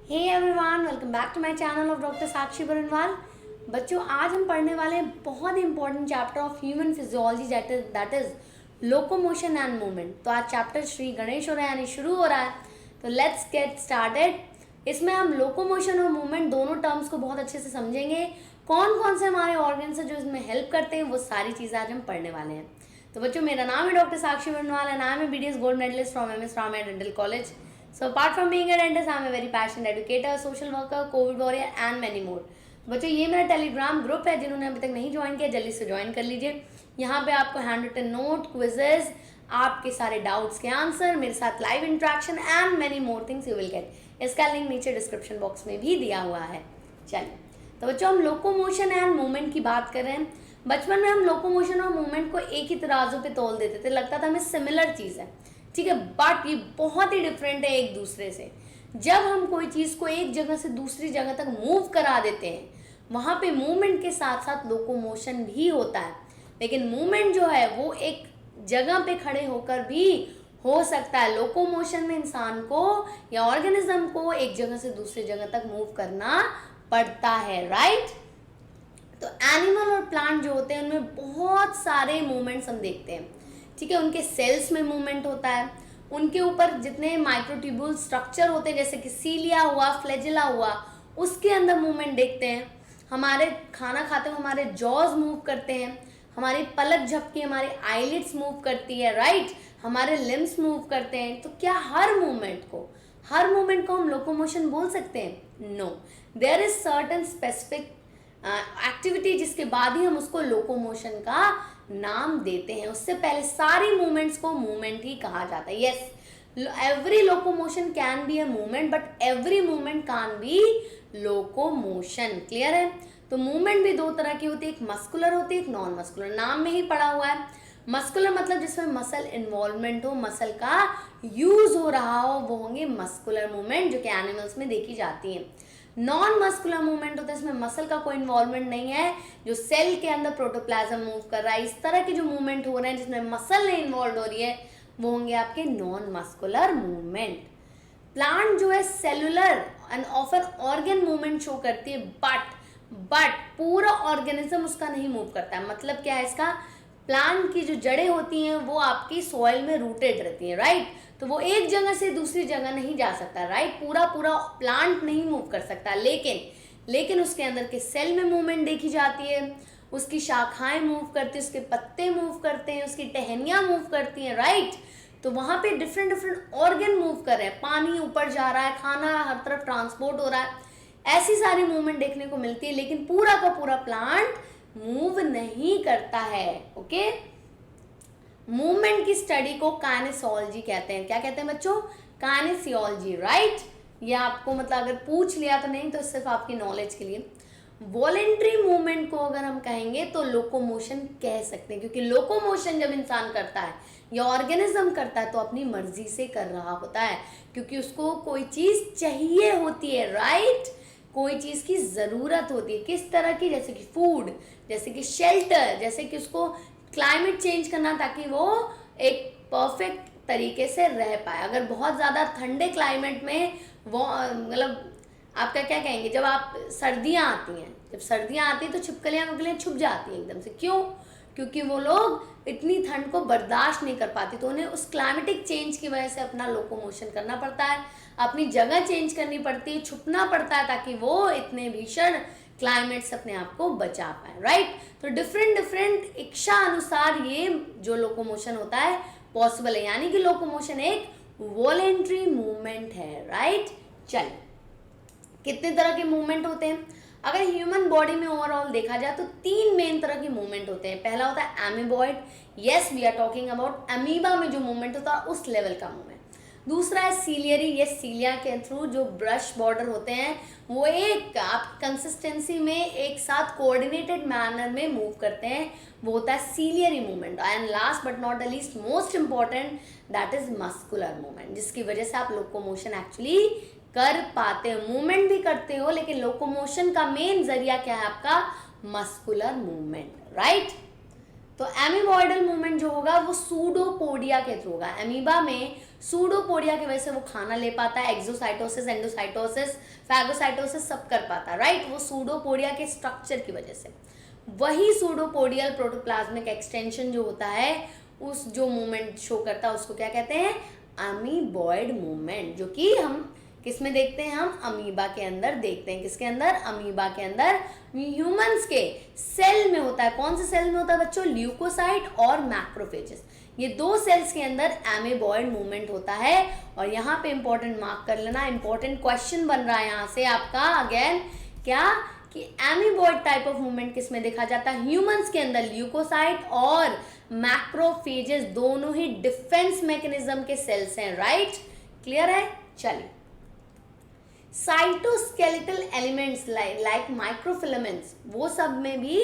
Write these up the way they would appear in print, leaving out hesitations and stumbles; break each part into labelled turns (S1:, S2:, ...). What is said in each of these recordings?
S1: Hey everyone, welcome back to my channel of doctor Sakshi Barnwal. बच्चों, आज हम पढ़ने वाले हैं बहुत important chapter of human physiology that is locomotion and movement. तो आज चैप्टर श्री गणेश हो रहा है यानी शुरू हो रहा है। तो लेट्स गेट स्टार्टेड। इसमें हम लोकोमोशन और मूवमेंट दोनों टर्म्स को बहुत अच्छे से समझेंगे। कौन कौन से हमारे ऑर्गन्स हैं जो इसमें हेल्प करते हैं, वो सारी चीज़ें आज हम पढ़ने वाले हैं। तो बच्चों, मेरा नाम है doctor Sakshi Barnwal and I am a BDS gold medallist from MS Ramaiah dental college. So apart from being a dentist, I am a very passionate educator, social worker, COVID warrior and many more. बच्चों, ये मेरा Telegram group है। जिन्होंने अभी तक नहीं join किया जल्दी से ज्वाइन कर लीजिए। यहाँ पे आपको हैंड रिटन नोट, क्विजेज, आपके सारे डाउट्स के आंसर, मेरे साथ live interaction and many more things you will get. इसका लिंक नीचे डिस्क्रिप्शन बॉक्स में भी दिया हुआ है। चलिए, तो बच्चों हम लोकोमोशन एंड मूवमेंट की बात कर रहे हैं। बचपन में हम लोकोमोशन और मूवमेंट को एक ही तराजू पे तोल देते थे, लगता था हमें सिमिलर चीज़ है, ठीक है, बट ये बहुत ही डिफरेंट है एक दूसरे से। जब हम कोई चीज़ को एक जगह से दूसरी जगह तक मूव करा देते हैं, वहाँ पे मूवमेंट के साथ साथ लोकोमोशन भी होता है। लेकिन मूवमेंट जो है वो एक जगह पे खड़े होकर भी हो सकता है। लोकोमोशन में इंसान को या ऑर्गेनिज्म को एक जगह से दूसरी जगह तक मूव करना पड़ता है, राइट। तो एनिमल और प्लांट जो होते हैं उनमें बहुत सारे मूवमेंट्स हम देखते हैं, ठीक है। उनके सेल्स में मूवमेंट होता है, उनके ऊपर जितने माइक्रोट्यूब्यूल स्ट्रक्चर होते हैं जैसे कि सीलिया हुआ, फ्लैजिला हुआ, उसके अंदर मूवमेंट देखते हैं। हमारे खाना खाते हुए हमारे जॉज मूव करते हैं, हमारी पलक झपकी, हमारी आईलिड्स मूव करती है, राइट। हमारे लिम्स मूव करते हैं। तो क्या हर मूवमेंट को हम लोकोमोशन बोल सकते हैं? No, there is certain specific activity जिसके बाद ही हम उसको लोकोमोशन का नाम देते हैं। उससे पहले सारी मूवमेंट्स को मूवमेंट ही कहा जाता है। Yes, every locomotion can be a movement but every movement can be locomotion. Clear है? तो मूवमेंट भी दो तरह की होती है, एक मस्कुलर होती है, एक नॉन मस्कुलर। नाम में ही पड़ा हुआ है। मस्कुलर मतलब जिसमें मसल इन्वॉल्वमेंट हो, मसल का यूज हो रहा हो, वो होंगे मस्कुलर मूवमेंट, जो कि एनिमल्स में देखी जाती है। नॉन मस्कुलर मूवमेंट होता है, इसमें मसल का कोई इन्वॉल्वमेंट नहीं है, जो सेल के अंदर प्रोटोप्लाज्म मूव कर रहा है। इस तरह के जो मूवमेंट हो रहे हैं जिसमें मसल नहीं इन्वॉल्व हो रही है, वो होंगे आपके नॉन मस्कुलर मूवमेंट। प्लांट जो है cellular and often organ movement show करती है, बट पूरा ऑर्गेनिज्म उसका नहीं मूव करता है। मतलब क्या है इसका? प्लांट की जो जड़ें होती हैं वो आपकी सॉइल में रूटेड रहती हैं, राइट। तो वो एक जगह से दूसरी जगह नहीं जा सकता, राइट। पूरा प्लांट नहीं मूव कर सकता, लेकिन उसके अंदर के सेल में मूवमेंट देखी जाती है। उसकी शाखाएं मूव करती हैं, उसके पत्ते मूव करते हैं, उसकी टहनियाँ मूव करती हैं, राइट। तो वहाँ पे डिफरेंट ऑर्गन मूव कर रहे हैं। पानी ऊपर जा रहा है, खाना हर तरफ ट्रांसपोर्ट हो रहा है, ऐसी सारी मूवमेंट देखने को मिलती है। लेकिन पूरा का पूरा प्लांट मूव नहीं करता है, ओके। मूवमेंट की स्टडी को काइनेसियोलॉजी कहते हैं। क्या कहते हैं बच्चों? काइनेसियोलॉजी, राइट। ये आपको मतलब अगर पूछ लिया तो नहीं, तो सिर्फ आपकी नॉलेज के लिए। वॉलेंट्री मूवमेंट को अगर हम कहेंगे तो लोकोमोशन कह सकते हैं, क्योंकि लोकोमोशन जब इंसान करता है या ऑर्गेनिज्म करता है तो अपनी मर्जी से कर रहा होता है, क्योंकि उसको कोई चीज़ चाहिए होती है, राइट। कोई चीज़ की ज़रूरत होती है। किस तरह की? जैसे कि फूड, जैसे कि शेल्टर, जैसे कि उसको क्लाइमेट चेंज करना ताकि वो एक परफेक्ट तरीके से रह पाए। अगर बहुत ज़्यादा ठंडे क्लाइमेट में वो मतलब आपका क्या कहेंगे, जब आप सर्दियाँ आती हैं, तो छिपकलियाँ छुप जाती हैं एकदम से। क्यों? क्योंकि वो लोग इतनी ठंड को बर्दाश्त नहीं कर पाती, तो उन्हें उस क्लाइमेटिक चेंज की वजह से अपना लोकोमोशन करना पड़ता है, अपनी जगह चेंज करनी पड़ती है, छुपना पड़ता है ताकि वो इतने भीषण क्लाइमेट से अपने आप को बचा पाए, राइट। तो डिफरेंट इच्छा अनुसार ये जो लोकोमोशन होता है पॉसिबल है, यानी कि लोकोमोशन एक वॉलेंट्री मूवमेंट है, राइट। चलिए, कितने तरह के मूवमेंट होते हैं? अगर ह्यूमन बॉडी में ओवरऑल देखा जाए तो 3 मेन तरह के मूवमेंट होते हैं। पहला होता है amoeboid. Yes, we are talking about amoeba में जो मूवमेंट होता है उस लेवल का मूवमेंट। दूसरा है सीलियरी। ये सीलिया के थ्रू जो ब्रश बॉर्डर होते हैं वो एक आप कंसिस्टेंसी में एक साथ कोऑर्डिनेटेड मैनर में मूव करते हैं, वो होता है ciliary movement. And last but not the least most important, that is muscular movement, जिसकी वजह से आप लोकोमोशन एक्चुअली कर पाते हो। मूवमेंट भी करते हो, लेकिन लोकोमोशन का मेन जरिया क्या है आपका? Muscular movement, right. तो एमीबॉइडल मूवमेंट जो होगा वो सूडोपोडिया के थ्रू होगा। एमीबा में सूडोपोडिया की वजह से वो खाना ले पाता है, एक्सोसाइटोसिस, एंडोसाइटोसिस, फैगोसाइटोसिस सब कर पाता है, राइट, वो सूडोपोडिया के स्ट्रक्चर की वजह से। वही सूडोपोडियल प्रोटोप्लाज्मिक एक्सटेंशन जो होता है, उस जो मूवमेंट शो करता है उसको क्या कहते हैं, अमीबॉइड मूवमेंट, जो कि हम किस में देखते हैं, हम अमीबा के अंदर देखते हैं। किसके अंदर, अमीबा के अंदर, ह्यूमंस के सेल में होता है। कौन से सेल में होता है बच्चों, ल्यूकोसाइट और मैक्रोफेजेस, ये दो सेल्स के अंदर अमीबॉइड मूवमेंट होता है। और यहाँ पे इंपॉर्टेंट मार्क कर लेना, इंपॉर्टेंट क्वेश्चन बन रहा है यहाँ से आपका अगेन, क्या कि अमीबॉइड टाइप ऑफ मूवमेंट किस में देखा जाता है, ह्यूमंस के अंदर ल्यूकोसाइट और मैक्रोफेजेस दोनों ही डिफेंस मैकेनिज्म के सेल्स हैं, राइट, क्लियर है। चलिए, साइटोस्केलेटल एलिमेंट्स लाइक माइक्रोफिलामेंट्स, वो सब में भी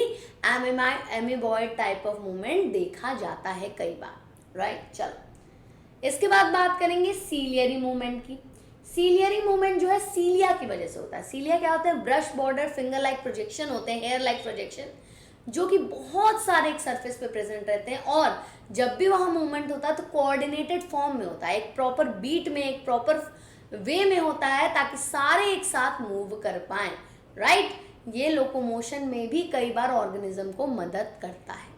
S1: अमीबॉइड टाइप ऑफ मूवमेंट देखा जाता है कई बार, राइट। चलो, इसके बाद बात करेंगे सीलियरी मूवमेंट की। सीलियरी मूवमेंट जो है सीलिया की वजह से होता है। सीलिया क्या होता है, brush border finger like projection होते हैं, हेयर लाइक प्रोजेक्शन, जो कि बहुत सारे एक सरफेस पे प्रेजेंट रहते हैं। और जब भी वहां मूवमेंट होता है तो कोऑर्डिनेटेड फॉर्म में होता है, एक प्रॉपर बीट में, एक प्रॉपर वे में होता है, ताकि सारे एक साथ मूव कर पाए, राइट। ये लोकोमोशन में भी कई बार ऑर्गेनिज्म को मदद करता है।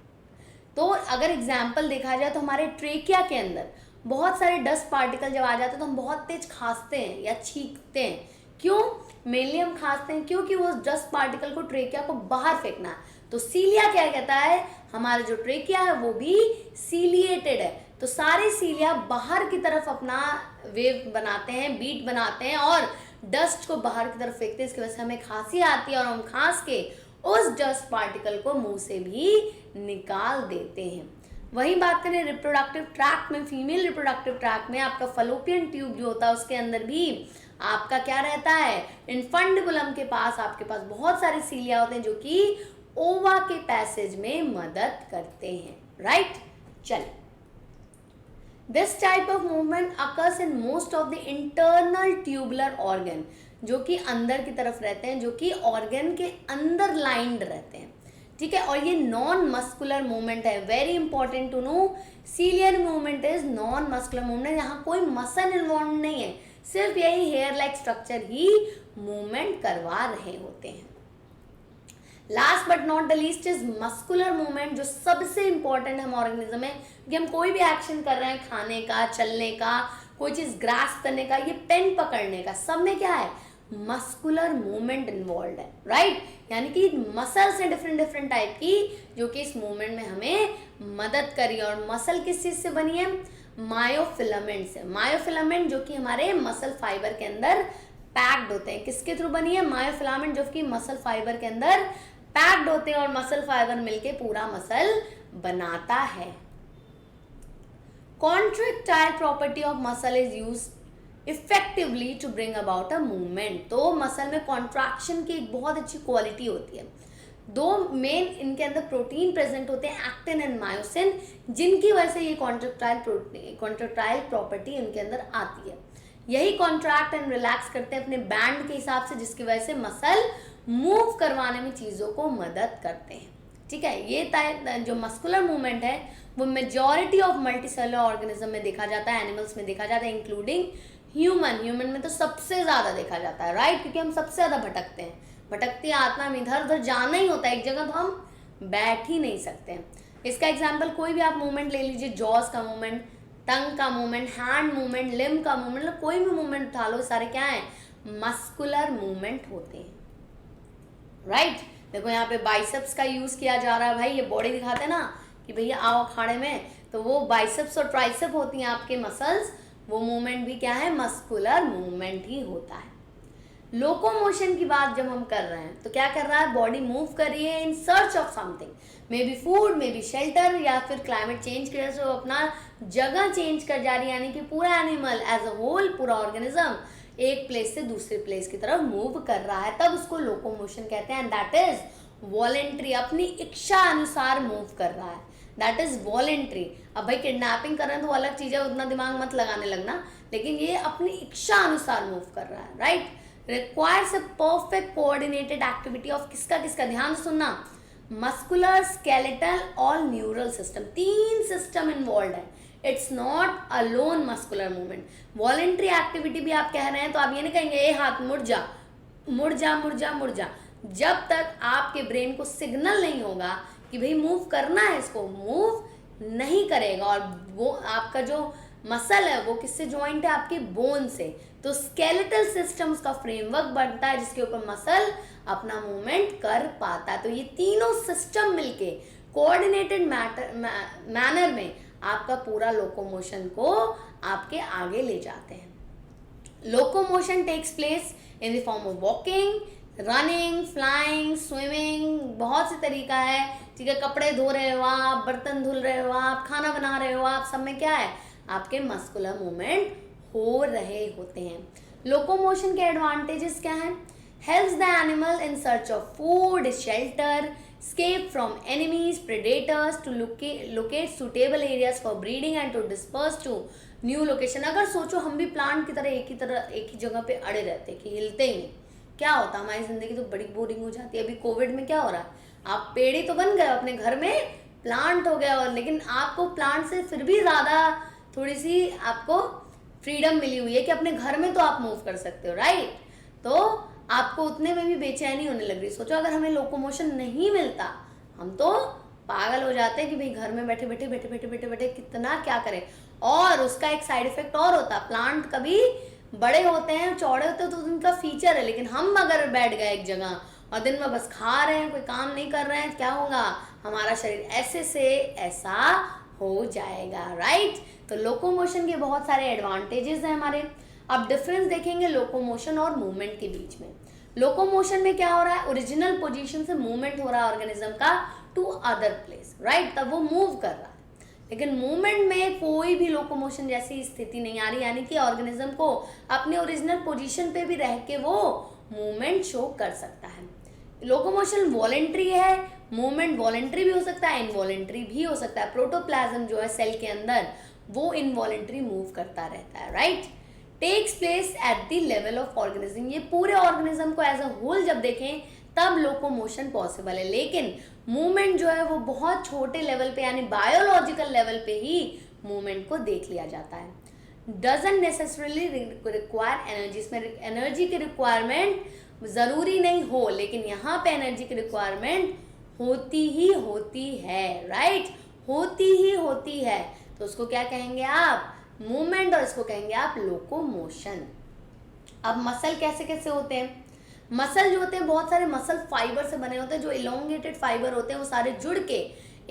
S1: तो अगर एग्जाम्पल देखा जाए तो हमारे ट्रेकिया के अंदर बहुत सारे डस्ट पार्टिकल जब आ जाते हैं तो हम बहुत तेज खांसते हैं या छींकते हैं। क्यों मेनली हम खांसते हैं, क्योंकि वो डस्ट पार्टिकल को ट्रेकिया को बाहर फेंकना है। तो सीलिया क्या कहता है, हमारा जो ट्रेकिया है वो भी सीलिएटेड है, तो सारे सीलिया बाहर की तरफ अपना वेव बनाते हैं, बीट बनाते हैं और डस्ट को बाहर की तरफ फेंकते हैं। इसकी वजह से हमें खांसी आती है और हम खांस के उस डस्ट पार्टिकल को मुंह से भी निकाल देते हैं। वही बात करें रिप्रोडक्टिव ट्रैक्ट में, फीमेल रिप्रोडक्टिव ट्रैक्ट में आपका फलोपियन ट्यूब जो होता है उसके अंदर भी आपका क्या रहता है, इन्फंडिबुलम के पास आपके पास बहुत सारे सीलिया होते हैं जो कि ओवा के पैसेज में मदद करते हैं, राइट। चलिए, this type of movement occurs in most of the internal tubular organ, जो कि अंदर की तरफ रहते हैं, जो कि ऑर्गन के अंदर लाइंड रहते हैं, ठीक है। और ये नॉन मस्कुलर मूवमेंट है, very important to know, ciliary movement is non muscular movement, यहाँ कोई मसल इन्वॉल्व नहीं है, सिर्फ यही हेयर लाइक स्ट्रक्चर ही मूवमेंट करवा रहे होते हैं। Last but not the least is muscular movement, जो सबसे इंपॉर्टेंट हम ऑर्गेनिज्म में, कि हम कोई भी एक्शन कर रहे हैं, खाने का, चलने का, कोई चीज ग्रास्प करने का, ये पेन पकड़ने का, सब में क्या है, मस्कुलर मूवमेंट इन्वॉल्व है, राइट। यानी कि मसल्स हैं डिफरेंट डिफरेंट टाइप की, जो कि इस मूवमेंट में हमें मदद करी। और मसल किस चीज से बनी है, मायोफिलामेंट से। मायोफिलामेंट जो कि हमारे मसल फाइबर के अंदर पैक्ड होते हैं, किसके थ्रू बनी है, मायोफिलामेंट, जो कि मसल फाइबर के अंदर पैक्ड होते हैं और मसल फाइबर मिलके पूरा मसल बनाता है। Contractile property of muscle is used effectively to bring about a movement. तो मसल में कॉन्ट्रैक्शन की एक बहुत अच्छी क्वालिटी होती है। दो मेन इनके अंदर प्रोटीन प्रेजेंट होते हैं, एक्टिन एंड मायोसिन, जिनकी वजह से ये कॉन्ट्रैक्टाइल प्रॉपर्टी इनके अंदर आती है। यही कॉन्ट्रैक्ट एंड रिलैक्स करते हैं अपने बैंड के हिसाब से, जिसकी वजह से मसल मूव करवाने में चीज़ों को मदद करते हैं, ठीक है। ये जो मस्कुलर मूवमेंट है वो मेजॉरिटी ऑफ मल्टीसेलुलर ऑर्गेनिज्म में देखा जाता है, एनिमल्स में देखा जाता है, इंक्लूडिंग ह्यूमन में तो सबसे ज़्यादा देखा जाता है, राइट, क्योंकि हम सबसे ज़्यादा भटकते हैं, भटकती आत्मा में इधर उधर जाना ही होता है, एक जगह तो हम बैठ ही नहीं सकते हैं। इसका एग्जाम्पल कोई भी आप मूवमेंट ले लीजिए, जॉज का मूवमेंट, टंग का मूवमेंट, हैंड मूवमेंट, लिम्ब का मूवमेंट, मतलब कोई भी मूवमेंट उठा लो, सारे क्या है, मस्कुलर मूवमेंट होते हैं, राइट। देखो यहाँ पे बाइसेप्स का यूज किया जा रहा है, भाई ये बॉडी दिखाते हैं ना कि भैया आओ अखाड़े में, तो वो बाइसेप्स और ट्राइसेप होती हैं आपके मसल्स, वो मूवमेंट भी क्या है, मस्कुलर मूवमेंट ही होता है। लोकोमोशन की बात जब हम कर रहे हैं तो क्या कर रहा है, बॉडी मूव कर रही है in search of something, may be food, may be shelter, या फिर क्लाइमेट चेंज की वजह से वो अपना जगह चेंज कर जा रही है, यानी कि पूरा एनिमल एज अ होल, पूरा ऑर्गेनिज्म एक प्लेस से दूसरे प्लेस की तरफ मूव कर रहा है, तब उसको लोकोमोशन कहते हैं। एंड दैट इज वॉलेंट्री, अपनी इच्छा अनुसार मूव कर रहा है, दैट इज वॉलेंट्री। अब भाई किडनैपिंग कर रहे हैं तो अलग चीज़ है, उतना दिमाग मत लगाने लगना, लेकिन ये अपनी इच्छा अनुसार मूव कर रहा है, right. Requires a perfect coordinated activity of किसका किसका, ध्यान सुनना, मस्कुलर, स्केलेटल और न्यूरल सिस्टम, तीन सिस्टम इन्वॉल्व है it's not alone muscular movement. Voluntary activity भी आप कह रहे हैं तो आप ये नहीं कहेंगे ए हाथ मुड़ जा मुड़ जा मुड़ जा मुड़ जा। जब तक आपके ब्रेन को सिग्नल नहीं होगा कि भाई मूव करना है, इसको मूव नहीं करेगा। और वो आपका जो मसल है वो किससे ज्वाइंट है? आपके बोन से। तो स्केलेटल सिस्टम उसका फ्रेमवर्क बनता है जिसके ऊपर मसल अपना मूवमेंट कर पाता है। तो ये तीनों सिस्टम मिलके कोऑर्डिनेटेड मैनर में आपका पूरा लोकोमोशन को आपके आगे ले जाते हैं। Locomotion takes place in the form of walking, running, flying, swimming, बहुत से तरीका है, ठीक है। कपड़े धो रहे हो आप, बर्तन धुल रहे हो आप, खाना बना रहे हो आप, सब में क्या है? आपके मस्कुलर मूवमेंट हो रहे होते हैं। लोकोमोशन के एडवांटेजेस क्या हैं? Helps the animal in search of food, shelter, escape from enemies, predators, to locate suitable areas for breeding and to disperse to new location। अगर सोचो हम भी प्लांट की तरह एक ही जगह पे अड़े रहते कि हिलते ही नहीं, क्या होता? हमारी जिंदगी तो बड़ी बोरिंग हो जाती है। अभी कोविड में क्या हो रहा है? आप पेड़ ही तो बन गए, अपने घर में प्लांट हो गया, और लेकिन आपको प्लांट से फिर भी ज़्यादा थोड़ी सी आपको फ्रीडम मिली हुई है कि अपने घर में तो आप मूव कर सकते हो, राइट? तो आपको उतने में भी बेचैनी होने लग रही। सोचो अगर हमें लोकोमोशन नहीं मिलता, हम तो पागल हो जाते हैं कि भाई घर में बैठे बैठे बैठे बैठे बैठे बैठे कितना क्या करें। और उसका एक साइड इफेक्ट और होता, प्लांट कभी बड़े होते हैं, चौड़े होते हैं तो उनका फीचर है, लेकिन हम अगर बैठ गए एक जगह और दिन में बस खा रहे हैं, कोई काम नहीं कर रहे हैं, क्या होगा? हमारा शरीर ऐसे से ऐसा हो जाएगा, राइट? तो लोकोमोशन के बहुत सारे एडवांटेजेस हैं हमारे। अब डिफरेंस देखेंगे लोकोमोशन और मूवमेंट के बीच में। लोकोमोशन में क्या हो रहा है? ओरिजिनल पोजीशन से मूवमेंट हो रहा है ऑर्गेनिज्म का टू अदर प्लेस, राइट? तब वो मूव कर रहा है। लेकिन मूवमेंट में कोई भी लोकोमोशन जैसी स्थिति नहीं आ रही, यानी कि ऑर्गेनिज्म को अपने ओरिजिनल पोजीशन पे भी रह के वो मूवमेंट शो कर सकता है। लोकोमोशन वॉलेंट्री है, मूवमेंट वॉलेंट्री भी हो सकता है, इनवॉलेंट्री भी हो सकता है। प्रोटोप्लाज्म जो है सेल के अंदर वो इनवॉलेंट्री मूव करता रहता है, right? Takes place at the level of organism. ये पूरे ऑर्गेनिज्म को एज अ होल जब देखें तब लोकोमोशन पॉसिबल है, लेकिन मूवमेंट जो है वो बहुत छोटे लेवल पे यानी बायोलॉजिकल लेवल पे ही मूवमेंट को देख लिया जाता है। Doesn't necessarily require energy. इसमें एनर्जी की रिक्वायरमेंट ज़रूरी नहीं हो, लेकिन यहाँ पे एनर्जी की रिक्वायरमेंट होती ही होती है, राइट? होती ही होती है। तो उसको क्या कहेंगे आप? मूवमेंट, और इसको कहेंगे आप लोकोमोशन। अब मसल कैसे कैसे होते हैं? मसल जो होते हैं बहुत सारे मसल फाइबर से बने होते हैं, जो इलोंगेटेड फाइबर होते हैं वो सारे जुड़ के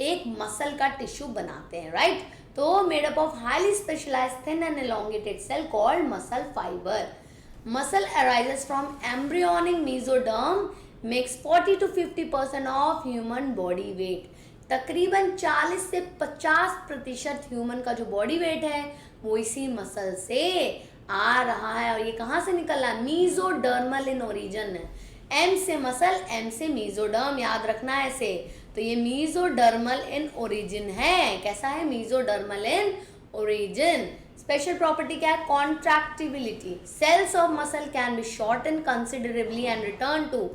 S1: एक मसल का टिश्यू बनाते हैं, राइट? तो made up of highly specialised thin and elongated cell called muscle fibre. Muscle arises from embryonic mesoderm, makes 40 to 50% of human body weight. तकरीबन 40 से 50% ह्यूमन का जो बॉडी वेट है वो इसी मसल से आ रहा है। और ये कहाँ से निकल रहा है? Mesodermal in origin. एम से मसल, एम से मीजोडर्म, याद रखना है ऐसे। तो ये मीजोडर्मल इन ओरिजिन है। कैसा है? Mesodermal in origin. Special property क्या है? Contractibility. Cells of muscle can be shorten considerably and return to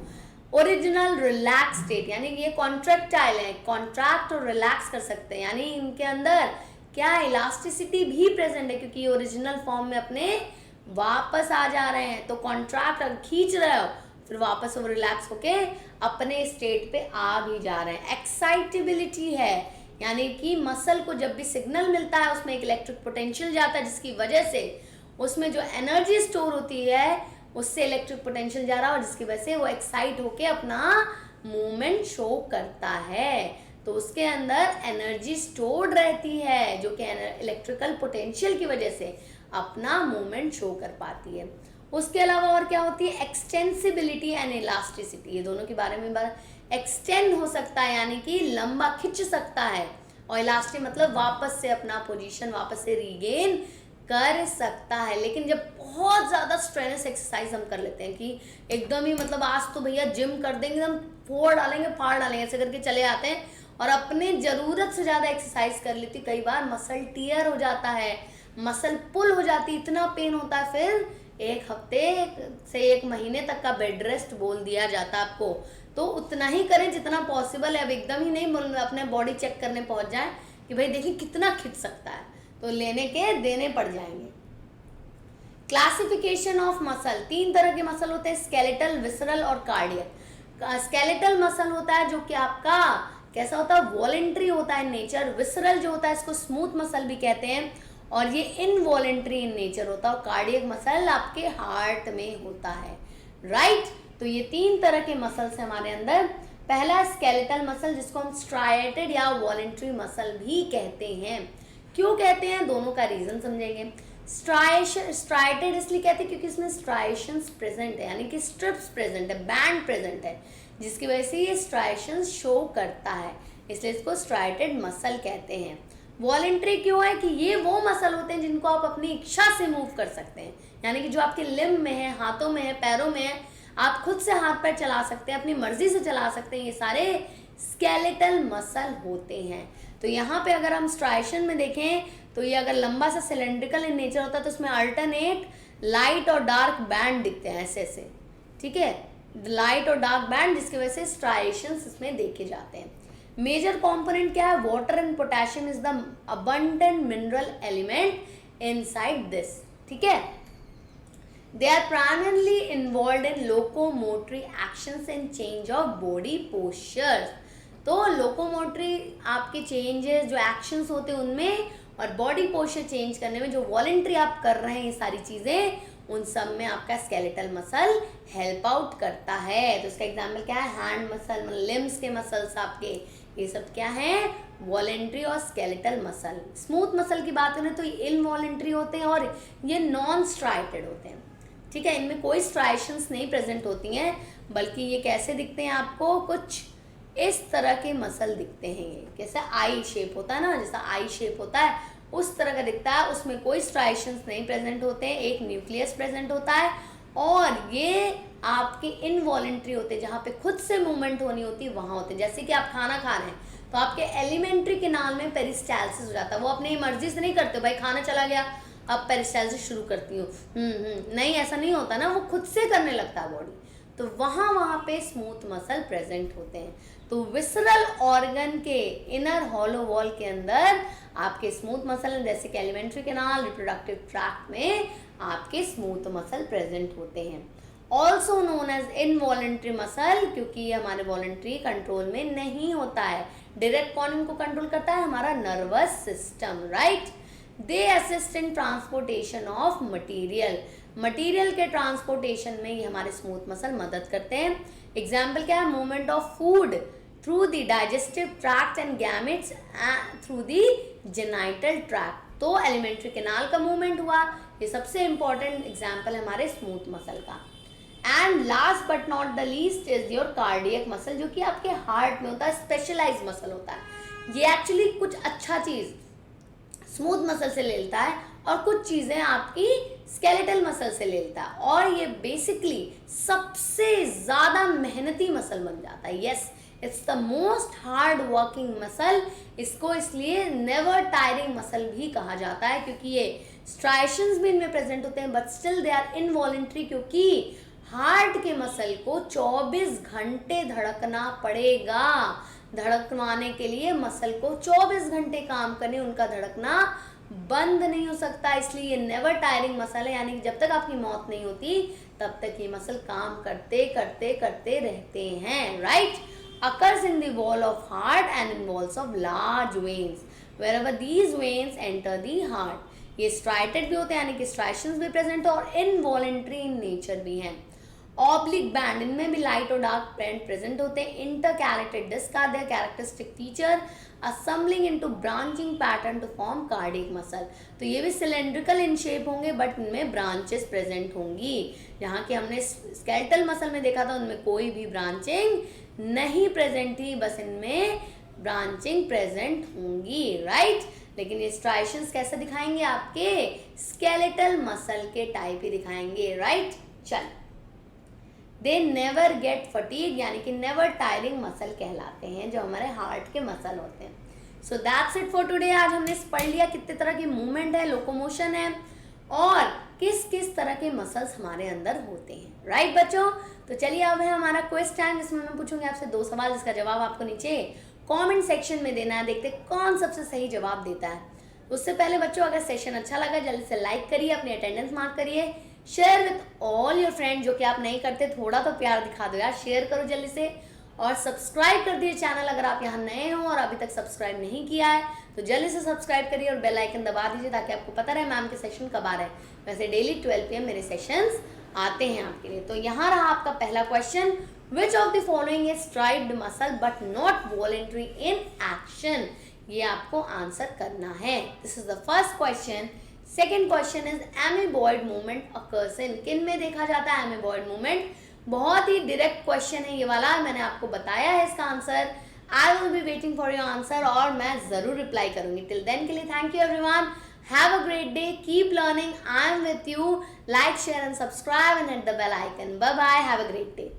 S1: original relax state, यानी ये कॉन्ट्रैक्टाइल है, कॉन्ट्रैक्ट और रिलैक्स कर सकते हैं, यानी इनके अंदर क्या इलास्टिसिटी भी प्रेजेंट है, क्योंकि ओरिजिनल फॉर्म में अपने वापस आ जा रहे हैं। तो कॉन्ट्रैक्ट अगर खींच रहे हो फिर वापस वो रिलैक्स होके अपने स्टेट पे आ भी जा रहे हैं। एक्साइटेबिलिटी है, यानी कि मसल को जब भी सिग्नल मिलता है उसमें एक इलेक्ट्रिक पोटेंशियल जाता है, जिसकी वजह से उसमें जो एनर्जी स्टोर होती है उससे इलेक्ट्रिक पोटेंशियल जा रहा है, और जिसकी वजह से वो एक्साइट होके अपना मूवमेंट शो करता है। तो उसके अंदर एनर्जी स्टोर्ड रहती है जो कि इलेक्ट्रिकल पोटेंशियल की वजह से अपना मूवमेंट शो कर पाती है। उसके अलावा और क्या होती है? Extensibility and elasticity. ये दोनों के बारे में बात। एक्सटेंड हो सकता है यानी कि लंबा खिंच सकता है, और इलास्टिक मतलब वापस से अपना पोजीशन वापस से रीगेन कर सकता है। लेकिन जब बहुत ज़्यादा स्ट्रेनस एक्सरसाइज हम कर लेते हैं कि एकदम ही मतलब आज तो भैया जिम कर देंगे, हम फोड़ डालेंगे फाड़ डालेंगे, ऐसे करके चले आते हैं और अपने ज़रूरत से ज़्यादा एक्सरसाइज कर लेती, कई बार मसल टीयर हो जाता है, मसल पुल हो जाती, इतना पेन होता है, फिर एक हफ्ते से एक महीने तक का बेड रेस्ट बोल दिया जाता है आपको। तो उतना ही करें जितना पॉसिबल है। अब एकदम ही नहीं बोल अपने बॉडी चेक करने पहुंच जाए कि भाई देखिए कितना खिंच सकता है। तो लेने के देने पड़ जाएंगे। क्लासिफिकेशन ऑफ मसल, 3 तरह के मसल होते हैं, स्केलेटल, विसरल और कार्डियक। स्केलेटल मसल होता है जो कि आपका कैसा होता है, वॉलेंट्री होता है इन नेचर। विसरल जो होता है इसको स्मूथ मसल भी कहते हैं और ये इनवॉलेंट्री इन नेचर होता है। और कार्डियक मसल आपके हार्ट में होता है, राइट। तो ये 3 तरह के मसल्स हैं हमारे अंदर। पहला स्केलेटल मसल जिसको हम स्ट्राइएटेड या वॉलेंट्री मसल भी कहते हैं। क्यों कहते हैं, दोनों का रीजन समझेंगे। स्ट्राइएटेड इसलिए कहते हैं क्योंकि इसमें स्ट्राइएशंस प्रेजेंट है, यानी कि स्ट्रिप्स प्रेजेंट है, बैंड प्रेजेंट है, जिसकी वजह से ये स्ट्राइएशंस शो करता है, इसलिए इसको स्ट्राइएटेड मसल कहते हैं। वॉलेंट्री क्यों है कि ये वो मसल होते हैं जिनको आप अपनी इच्छा से मूव कर सकते हैं, यानी कि जो आपके लिम्ब में है, हाथों में है, पैरों में है, आप खुद से हाथ पैर चला सकते हैं, अपनी मर्जी से चला सकते हैं, ये सारे स्केलेटल मसल होते हैं। तो यहाँ पे अगर हम स्ट्राइएशन में देखें तो ये अगर लंबा सा सिलेंड्रिकल इन नेचर होता है तो उसमें अल्टरनेट लाइट और डार्क बैंड दिखते हैं ऐसे ऐसे, ठीक है, लाइट और डार्क बैंड, जिसकी वजह से स्ट्राइएशंस इसमें देखे जाते हैं। मेजर कंपोनेंट क्या है, water and potassium is the abundant mineral element inside this, ठीक है। They are primarily involve in locomotory actions and change of body postures. तो लोकोमोटरी आपके चेंजेस जो एक्शंस होते हैं उनमें और बॉडी पोस्चर चेंज करने में जो वॉलेंट्री आप कर रहे हैं ये सारी चीज़ें, उन सब में आपका स्केलेटल मसल हेल्प आउट करता है। तो इसका एग्जांपल क्या है, हैंड मसल, लिम्स के मसल्स आपके, ये सब क्या है, वॉलेंट्री और स्केलेटल मसल। स्मूथ मसल की बात करें तो ये इनवॉलेंट्री होते हैं और ये नॉन स्ट्राइटेड होते हैं, ठीक है, इनमें कोई स्ट्राइएशंस नहीं प्रेजेंट होती हैं, बल्कि ये कैसे दिखते हैं आपको, कुछ इस तरह के मसल दिखते हैं। ये कैसे आई शेप होता है ना, जैसा आई शेप होता है उस तरह का दिखता है, उसमें कोई स्ट्राइएशंस नहीं प्रेजेंट होते हैं, एक न्यूक्लियस प्रेजेंट होता है और ये आपके इनवॉलेंट्री होते हैं, जहाँ पे खुद से मूवमेंट होनी होती है वहाँ होते हैं। जैसे कि आप खाना खा रहे हैं तो आपके एलिमेंट्री केनाल में पेरिस्टाल्सिस हो जाता है, वो अपनी मर्जी से नहीं करते, भाई खाना चला गया अब पेरिस्टाल्सिस शुरू करती हूँ, नहीं, ऐसा नहीं होता ना, वो खुद से करने लगता है बॉडी, तो वहाँ पे स्मूथ मसल प्रेजेंट होते हैं। तो विसरल ऑर्गन के इनर हॉलो वॉल के अंदर आपके स्मूथ मसल, जैसे कि एलिमेंट्री कैनाल, रिप्रोडक्टिव ट्रैक्ट में आपके स्मूथ मसल प्रेजेंट होते हैं। Also known as involuntary muscle, क्योंकि ये हमारे वॉलेंट्री कंट्रोल में नहीं होता है। डायरेक्ट कौन इनको कंट्रोल करता है, हमारा nervous system, right. They assist in transportation of material, material के ट्रांसपोर्टेशन में ये हमारे स्मूथ मसल मदद करते हैं। एग्जाम्पल क्या है, movement of food through the digestive tract and gametes through the genital tract. तो एलिमेंट्री कैनाल का मूवमेंट हुआ, ये सबसे इंपॉर्टेंट एग्जाम्पल है हमारे स्मूथ मसल का। And last but not the least is your cardiac muscle, जो कि आपके हार्ट में होता है, स्पेशलाइज्ड मसल होता है। ये एक्चुअली कुछ अच्छा चीज स्मूथ मसल से ले लेता है और कुछ चीजें आपकी स्केलेटल मसल से ले लेता है, और ये बेसिकली सबसे ज्यादा मेहनती मसल बन जाता है। Yes, it's the most hard working muscle, इसको इसलिए नेवर टायरिंग मसल भी कहा जाता है, क्योंकि ये स्ट्राइएशंस भी इनमें प्रेजेंट होते हैं but still they are involuntary, क्योंकि हार्ट के मसल को 24 घंटे धड़कना पड़ेगा। धड़कवाने के लिए मसल को 24 घंटे काम करने, उनका धड़कना बंद नहीं हो सकता, इसलिए ये नेवर टायरिंग मसल है, यानी कि जब तक आपकी मौत नहीं होती तब तक ये मसल काम करते करते करते रहते हैं, right. Occurs in the wall of heart and involves of large veins wherever these veins enter the heart। ये स्ट्राइटेड भी होते हैं, यानी कि स्ट्राइएशंस भी प्रेजेंट है और इनवॉलेंट्री इन नेचर भी हैं। ऑब्लिक बैंड, इनमें भी लाइट और डार्क बैंड प्रेजेंट होते हैं। Intercalated disc are their characteristic feature, assembling into branching pattern to form cardiac muscle। तो ये भी सिलेंड्रिकल इन शेप होंगे बट इनमें ब्रांचेस प्रेजेंट होंगी। जहाँ कि हमने स्केलेटल मसल में देखा था उनमें कोई भी ब्रांचिंग नहीं प्रेजेंट थी, बस इनमें ब्रांचिंग प्रेजेंट होंगी, राइट। लेकिन ये स्ट्राइएशंस कैसे दिखाएंगे, आपके स्केलेटल मसल के टाइप ही दिखाएंगे, राइट। चल, दे नेवर गेट फटीग, यानी कि नेवर टायरिंग मसल कहलाते हैं, जो हमारे हार्ट के मसल होते हैं। So that's it for today. आज हमने पढ़ लिया कितने तरह की मूवमेंट है, लोकोमोशन है और किस किस तरह के मसल्स हमारे अंदर होते हैं, राइट बच्चों। तो चलिए अब है हमारा क्विज टाइम, जिसमें मैं पूछूंगी आपसे 2 सवाल, जिसका जवाब आपको नीचे कमेंट सेक्शन में देना है। देखते कौन सबसे सही जवाब देता है। उससे पहले बच्चों अगर सेशन अच्छा लगा जल्दी से लाइक करिए, अपनी अटेंडेंस मार्क करिए, share with all your friend, जो कि आप नहीं करते, थोड़ा तो प्यार दिखा दो यार, शेयर करो जल्दी से, और सब्सक्राइब कर दिए चैनल अगर आप यहाँ नए हो और अभी तक सब्सक्राइब नहीं किया है तो जल्दी से सब्सक्राइब करिए और बेल आइकन दबा दीजिए ताकि आपको पता रहे मैम के सेशन कब आ रहे हैं। वैसे डेली 12 PM मेरे सेशंस आते हैं आपके लिए। तो यहाँ रहा आपका पहला question, which of the following is striped muscle but not voluntary in action, ये आपको आंसर करना है। This is the first question. Second question is amoeboid movement occurs in, किन में देखा जाता है एमीबॉयड मूवमेंट? बहुत ही डायरेक्ट क्वेश्चन है ये वाला, मैंने आपको बताया है इसका answer. I will be waiting for your answer और मैं जरूर रिप्लाई करूंगी। टिल देन के लिए thank you everyone, have a great day, keep learning, I am with you, like share and subscribe and hit the bell icon. Bye bye, have a great day.